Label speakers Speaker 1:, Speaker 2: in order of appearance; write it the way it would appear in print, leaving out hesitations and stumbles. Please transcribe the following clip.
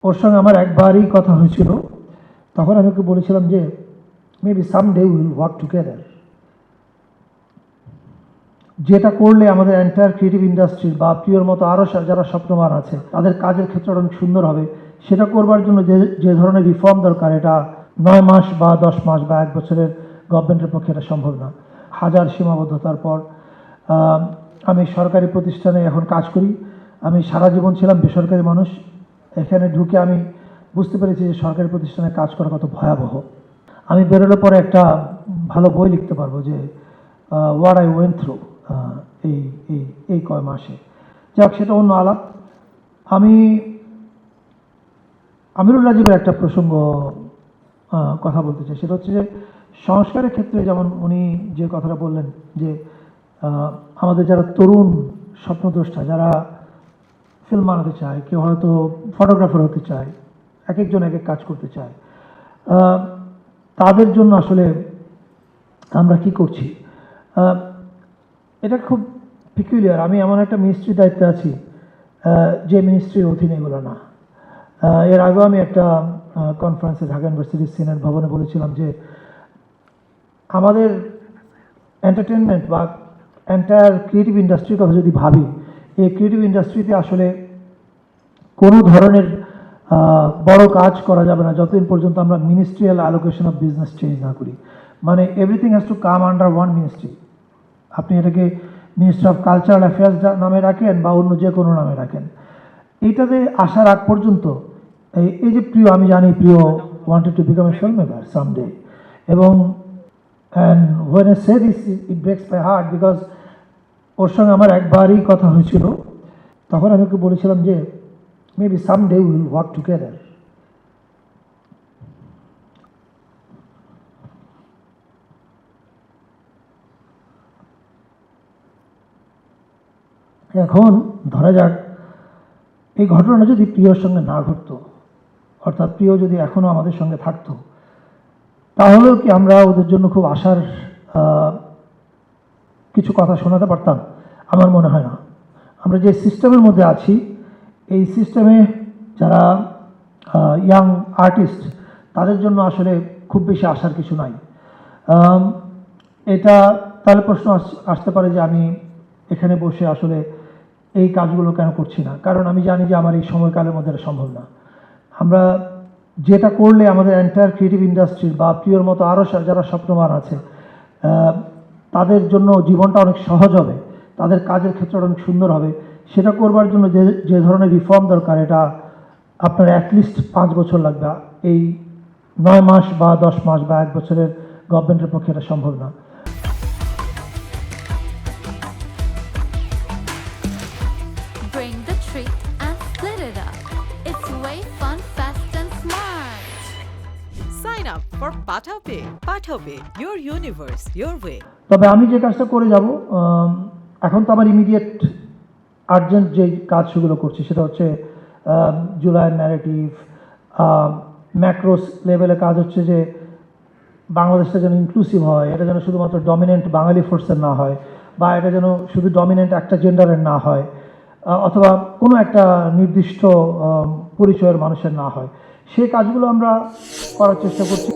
Speaker 1: ওর সঙ্গে আমার একবারই কথা হয়েছিল। তখন আমি ওকে বলেছিলাম যে maybe someday will work together. যেটা করলে আমাদের এন্টায়ার ক্রিয়েটিভ ইন্ডাস্ট্রি বা প্রিয়র মতো আরও যারা স্বপ্নবান আছে তাদের কাজের ক্ষেত্রটা অনেক সুন্দর হবে, সেটা করবার জন্য যে ধরনের রিফর্ম দরকার, এটা 9 মাস বা 10 মাস বা 1 বছরের গভর্নমেন্টের পক্ষে এটা সম্ভব না। হাজার সীমাবদ্ধতার পর আমি সরকারি প্রতিষ্ঠানে এখন কাজ করি। আমি সারা জীবন ছিলাম বেসরকারি মানুষ। এখানে ঢুকে আমি বুঝতে পেরেছি যে সরকারি প্রতিষ্ঠানে কাজ করা কত ভয়াবহ। আমি বেরোনোর পরে একটা ভালো বই লিখতে পারবো যে হোয়াট আই ওয়েন্ট থ্রু এই এই এই কয় মাসে। যাক, সেটা অন্য আলাপ। আমি আমিরুল রাজীবের একটা প্রসঙ্গ কথা বলতে চাই। সেটা হচ্ছে যে সংস্কারের ক্ষেত্রে যেমন উনি যে কথাটা বললেন যে আমাদের যারা তরুণ স্বপ্নদ্রষ্টা, যারা ফিল্ম বানাতে চায়, কেউ হয়তো ফটোগ্রাফার হতে চায়, এক একজন এক এক কাজ করতে চায়, তাদের জন্য আসলে আমরা কি করছি, এটা খুব পিকুলিয়ার। আমি এমন একটা মিনিস্ট্রির দায়িত্বে আছি যে মিনিস্ট্রির অধীনে এগুলো না। এর আগেও আমি একটা কনফারেন্সে ঢাকা ইউনিভার্সিটির সিনেট ভবনে বলেছিলাম যে আমাদের এন্টারটেনমেন্ট বা এন্টায়ার ক্রিয়েটিভ ইন্ডাস্ট্রির কথা যদি ভাবি, এই ক্রিয়েটিভ ইন্ডাস্ট্রিতে আসলে কোনো ধরনের বড় কাজ করা যাবে না যতদিন পর্যন্ত আমরা ministerial allocation of business change না করি। মানে everything has to come under one ministry. আপনি এটাকে মিনিস্ট্রি অফ কালচারাল অ্যাফেয়ার্স নামে রাখেন বা অন্য যে কোনো নামে রাখেন, এইটাতে আসার আগ পর্যন্ত এই যে প্রিয়, আমি জানি Priyo wanted to become a film maker someday, এবং and when I say this it breaks my heart because ওর সঙ্গে আমার একবারই কথা হয়েছিল। তখন আমি ওকে বলেছিলাম যে maybe someday will work together. এখন ধরা যাক এই ঘটনা যদি প্রিয়র সঙ্গে না ঘটতো, অর্থাৎ প্রিয় যদি এখনও আমাদের সঙ্গে থাকতো, তাহলেও কি আমরা ওদের জন্য খুব আশার কিছু কথা শোনাতে পারতাম? আমার মনে হয় না। আমরা যে সিস্টেমের মধ্যে আছি, এই সিস্টেমে যারা ইয়াং আর্টিস্ট, তাদের জন্য আসলে খুব বেশি আশার কিছু নাই। এটা তাহলে প্রশ্ন আসতে পারে যে আমি এখানে বসে আসলে এই কাজগুলো কেন করছি না, কারণ আমি জানি যে আমার এই সময়কালের মধ্যে এটা সম্ভব না। আমরা যেটা করলে আমাদের এন্টায়ার ক্রিয়েটিভ ইন্ডাস্ট্রি বা প্রিয়র মতো আরও যারা স্বপ্নবান আছে তাদের জন্য জীবনটা অনেক সহজ হবে, তাদের কাজের ক্ষেত্রটা অনেক সুন্দর হবে, সেটা করবার জন্য যে ধরনের রিফর্ম দরকার, এটা আপনার অ্যাটলিস্ট 5 বছর লাগবে। এই 9 মাস বা 10 মাস বা 1 বছরের গভর্নমেন্টের পক্ষে এটা সম্ভব না।
Speaker 2: Bring the treat and split it up. It's way fun, fast and smart.
Speaker 3: Sign up for PathaPay. PathaPay, your universe, your way.
Speaker 1: তবে আমি যে কাজটা করে যাব, এখন তো আমার ইমিডিয়েট আর্জেন্ট যে কাজ সেগুলো করছি, সেটা হচ্ছে জুলাইয়ের ন্যারেটিভ। ম্যাক্রোস লেভেলে কাজ হচ্ছে যে বাংলাদেশটা যেন ইনক্লুসিভ হয়, এটা যেন শুধুমাত্র ডমিনেন্ট বাঙালি ফোর্সের না হয়, বা এটা যেন শুধু ডমিনেন্ট একটা জেন্ডারের না হয়, অথবা কোনো একটা নির্দিষ্ট পরিচয়ের মানুষের না হয়। সেই কাজগুলো আমরা করার চেষ্টা করছি।